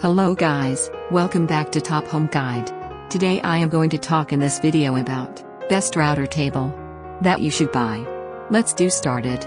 Hello guys, welcome back to Top Home Guide. Today I am going to talk in this video about best router table that you should buy. Let's do started.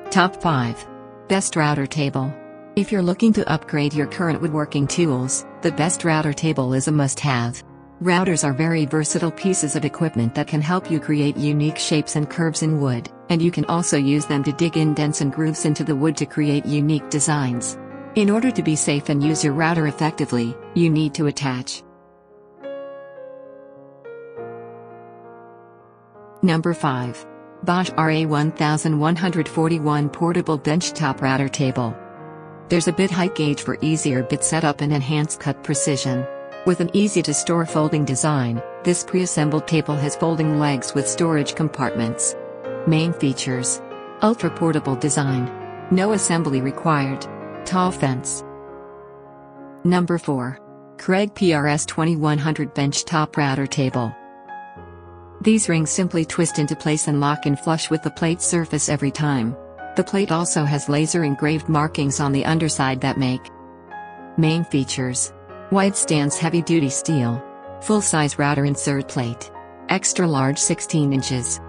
Top 5. Best router table. If you're looking to upgrade your current woodworking tools, the best router table is a must-have. Routers are very versatile pieces of equipment that can help you create unique shapes and curves in wood, and you can also use them to dig indents and grooves into the wood to create unique designs. In order to be safe and use your router effectively, you need to attach. Number 5. Bosch RA1141 Portable Benchtop Router Table. There's a bit height gauge for easier bit setup and enhanced cut precision. With an easy-to-store folding design, this pre-assembled table has folding legs with storage compartments. Main features: ultra-portable design. No assembly required. Tall fence. Number 4. Craig PRS 2100 Benchtop Router Table. These rings simply twist into place and lock in flush with the plate surface every time. The plate also has laser-engraved markings on the underside that make. Main features: wide stance heavy-duty steel. Full-size router insert plate. Extra large 16 inches.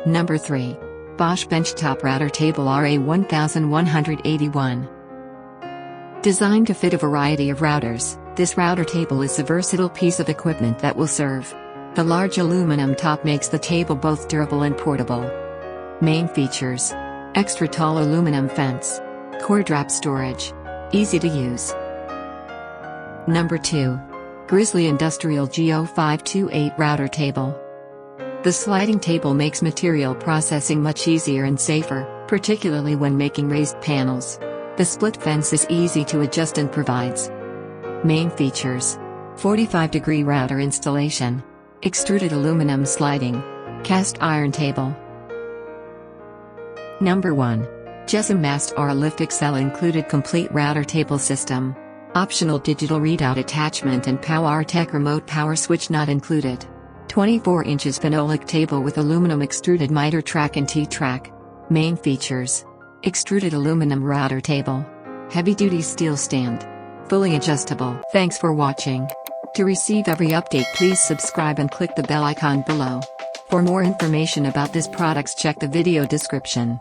Number 3. Bosch Benchtop Router Table RA1181. Designed to fit a variety of routers, this router table is a versatile piece of equipment that will serve. The large aluminum top makes the table both durable and portable. Main features: extra tall aluminum fence. Core drop storage. Easy to use. Number 2. Grizzly Industrial G0528 Router Table. The sliding table makes material processing much easier and safer, particularly when making raised panels. The split fence is easy to adjust and provides. Main features: 45-degree router installation. Extruded aluminum sliding. Cast iron table. Number 1. Jesam Mast R Lift XL included complete router table system. Optional digital readout attachment and PowerTech remote power switch not included. 24 inches phenolic table with aluminum extruded miter track and T-track. Main features: extruded aluminum router table. Heavy-duty steel stand. Fully adjustable. Thanks for watching. To receive every update, please subscribe and click the bell icon below. For more information about this products, check the video description.